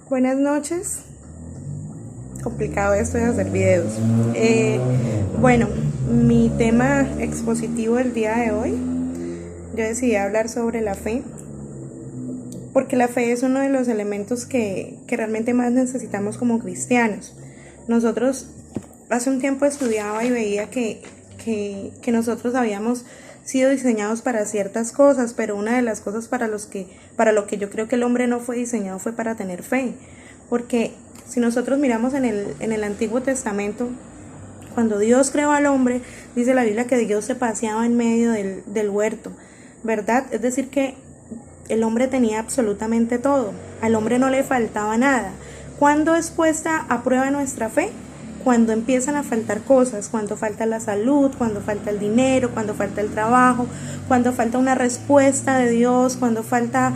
Buenas noches. Complicado esto de hacer videos. Bueno, mi tema expositivo del día de hoy, yo decidí hablar sobre la fe, porque la fe es uno de los elementos que realmente más necesitamos como cristianos. Nosotros hace un tiempo estudiaba y veía que nosotros habíamos sido diseñados para ciertas cosas, pero una de las cosas para lo que yo creo que el hombre no fue diseñado fue para tener fe. Porque si nosotros miramos en el Antiguo Testamento, cuando Dios creó al hombre, dice la Biblia que Dios se paseaba en medio del huerto, ¿verdad? Es decir, que el hombre tenía absolutamente todo, al hombre no le faltaba nada. ¿Cuándo es puesta a prueba nuestra fe? Cuando empiezan a faltar cosas, cuando falta la salud, cuando falta el dinero, cuando falta el trabajo, cuando falta una respuesta de Dios, cuando falta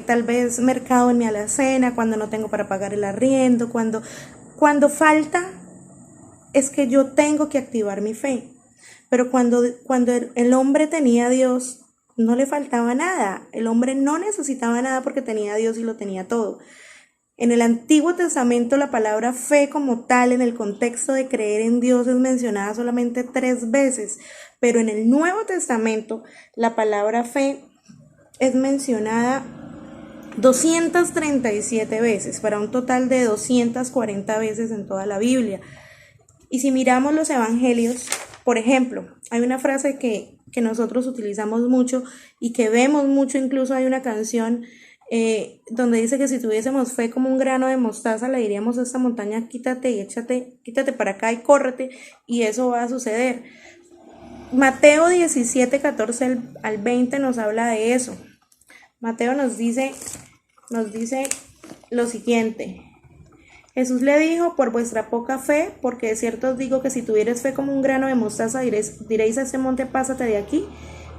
tal vez mercado en mi alacena, cuando no tengo para pagar el arriendo, cuando falta es que yo tengo que activar mi fe. Pero cuando el hombre tenía a Dios, no le faltaba nada. El hombre no necesitaba nada porque tenía a Dios y lo tenía todo. En el Antiguo Testamento la palabra fe como tal en el contexto de creer en Dios es mencionada solamente 3 veces, pero en el Nuevo Testamento la palabra fe es mencionada 237 veces, para un total de 240 veces en toda la Biblia. Y si miramos los evangelios, por ejemplo, hay una frase que nosotros utilizamos mucho y que vemos mucho, incluso hay una canción donde dice que si tuviésemos fe como un grano de mostaza, le diríamos a esta montaña, quítate y quítate para acá y córrete, y eso va a suceder. Mateo 17, 14 al 20 nos habla de eso. Mateo nos dice lo siguiente. Jesús le dijo, por vuestra poca fe, porque de cierto os digo que si tuvieres fe como un grano de mostaza, diréis a este monte, pásate de aquí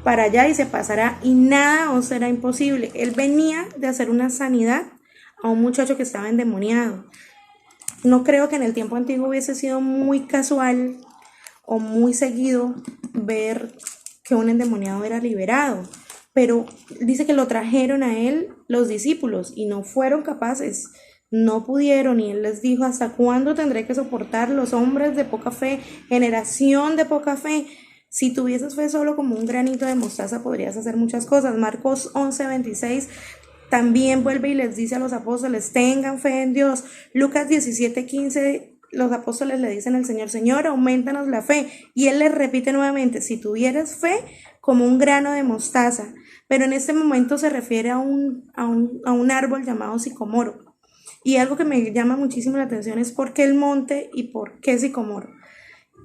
para allá y se pasará, y nada os será imposible. Él venía de hacer una sanidad a un muchacho que estaba endemoniado. No creo que en el tiempo antiguo hubiese sido muy casual o muy seguido ver que un endemoniado era liberado, pero dice que lo trajeron a él los discípulos y no fueron capaces, no pudieron, y él les dijo, ¿hasta cuándo tendré que soportar los hombres de poca fe, generación de poca fe? Si tuvieses fe solo como un granito de mostaza, podrías hacer muchas cosas. Marcos 11:26 también vuelve y les dice a los apóstoles, tengan fe en Dios. Lucas 17:15, los apóstoles le dicen al Señor, Señor, aumentanos la fe. Y él les repite nuevamente, si tuvieras fe como un grano de mostaza. Pero en este momento se refiere a un árbol llamado sicomoro. Y algo que me llama muchísimo la atención es por qué el monte y por qué sicomoro.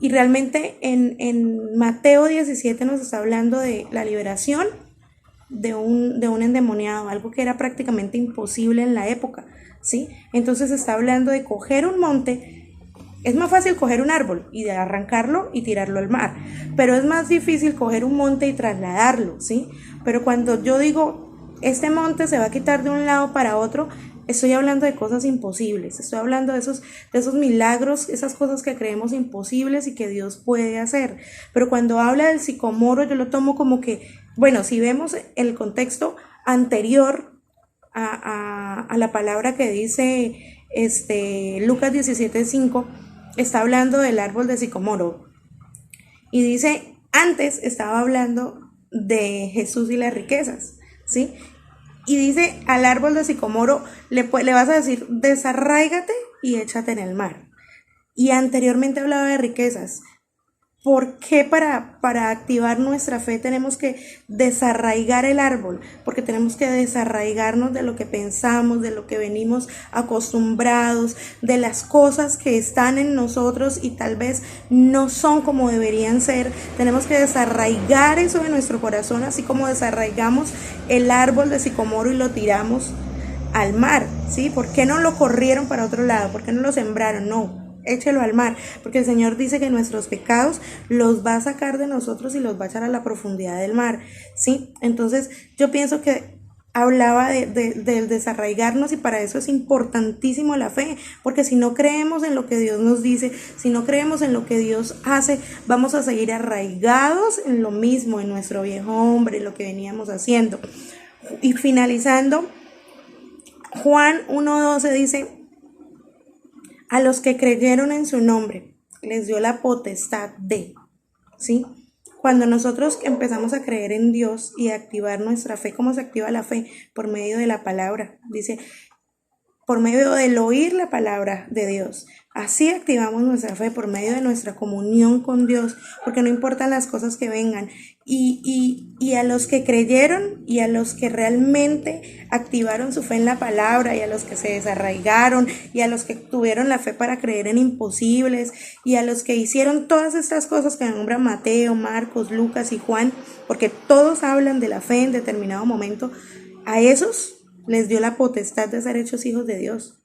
Y realmente en Mateo 17 nos está hablando de la liberación de un endemoniado, algo que era prácticamente imposible en la época, ¿sí? Entonces está hablando de coger un monte. Es más fácil coger un árbol y de arrancarlo y tirarlo al mar, pero es más difícil coger un monte y trasladarlo, ¿sí? Pero cuando yo digo, este monte se va a quitar de un lado para otro, estoy hablando de cosas imposibles, estoy hablando de esos milagros, esas cosas que creemos imposibles y que Dios puede hacer. Pero cuando habla del sicomoro, yo lo tomo como que, bueno, si vemos el contexto anterior a la palabra que dice Lucas 17:5, está hablando del árbol de sicomoro. Y dice, antes estaba hablando de Jesús y las riquezas, ¿sí? Y dice al árbol de sicomoro, le vas a decir, desarráigate y échate en el mar. Y anteriormente hablaba de riquezas. ¿Por qué para activar nuestra fe tenemos que desarraigar el árbol? Porque tenemos que desarraigarnos de lo que pensamos, de lo que venimos acostumbrados, de las cosas que están en nosotros y tal vez no son como deberían ser. Tenemos que desarraigar eso de nuestro corazón, así como desarraigamos el árbol de sicomoro y lo tiramos al mar, ¿sí? ¿Por qué no lo corrieron para otro lado? ¿Por qué no lo sembraron? No. Échelo al mar, porque el Señor dice que nuestros pecados los va a sacar de nosotros y los va a echar a la profundidad del mar, ¿sí? Entonces yo pienso que hablaba del desarraigarnos, y para eso es importantísimo la fe, porque si no creemos en lo que Dios nos dice, si no creemos en lo que Dios hace, vamos a seguir arraigados en lo mismo, en nuestro viejo hombre, en lo que veníamos haciendo. Y finalizando, Juan 1:12 dice, a los que creyeron en su nombre, les dio la potestad de, ¿sí? Cuando nosotros empezamos a creer en Dios y a activar nuestra fe, ¿cómo se activa la fe? Por medio de la palabra. Dice, por medio del oír la palabra de Dios. Así activamos nuestra fe por medio de nuestra comunión con Dios, porque no importan las cosas que vengan. Y a los que creyeron y a los que realmente activaron su fe en la palabra y a los que se desarraigaron y a los que tuvieron la fe para creer en imposibles y a los que hicieron todas estas cosas que nombran Mateo, Marcos, Lucas y Juan, porque todos hablan de la fe en determinado momento, a esos les dio la potestad de ser hechos hijos de Dios,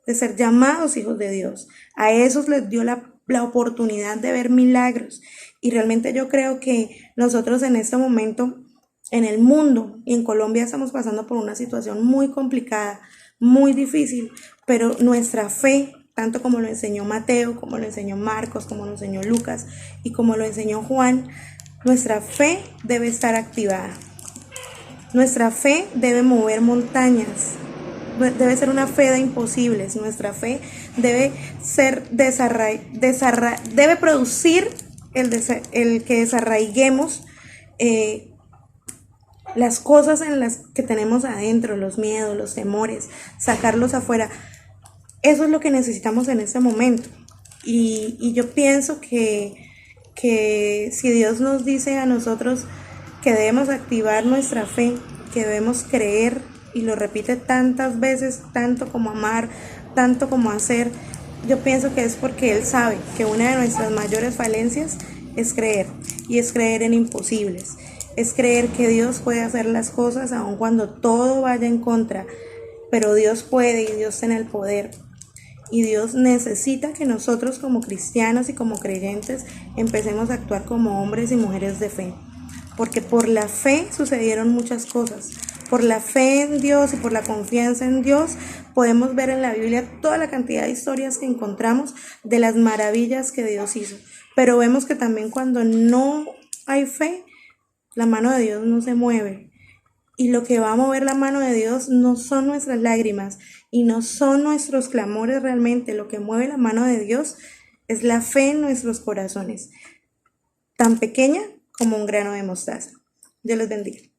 de ser llamados hijos de Dios. A esos les dio la oportunidad de ver milagros. Y realmente yo creo que nosotros en este momento, en el mundo y en Colombia, estamos pasando por una situación muy complicada, muy difícil, pero nuestra fe, tanto como lo enseñó Mateo, como lo enseñó Marcos, como lo enseñó Lucas y como lo enseñó Juan, nuestra fe debe estar activada. Nuestra fe debe mover montañas, debe ser una fe de imposibles. Nuestra fe debe ser debe producir el que desarraiguemos las cosas en las que tenemos adentro, los miedos, los temores, sacarlos afuera. Eso es lo que necesitamos en este momento. Y yo pienso que si Dios nos dice a nosotros que debemos activar nuestra fe, que debemos creer, y lo repite tantas veces, tanto como amar, tanto como hacer, yo pienso que es porque Él sabe que una de nuestras mayores falencias es creer, y es creer en imposibles, es creer que Dios puede hacer las cosas aun cuando todo vaya en contra, pero Dios puede y Dios tiene el poder. Y Dios necesita que nosotros como cristianos y como creyentes empecemos a actuar como hombres y mujeres de fe. Porque por la fe sucedieron muchas cosas. Por la fe en Dios y por la confianza en Dios podemos ver en la Biblia toda la cantidad de historias que encontramos de las maravillas que Dios hizo. Pero vemos que también cuando no hay fe, la mano de Dios no se mueve. Y lo que va a mover la mano de Dios no son nuestras lágrimas y no son nuestros clamores realmente. Lo que mueve la mano de Dios es la fe en nuestros corazones, tan pequeña como un grano de mostaza. Dios les bendiga.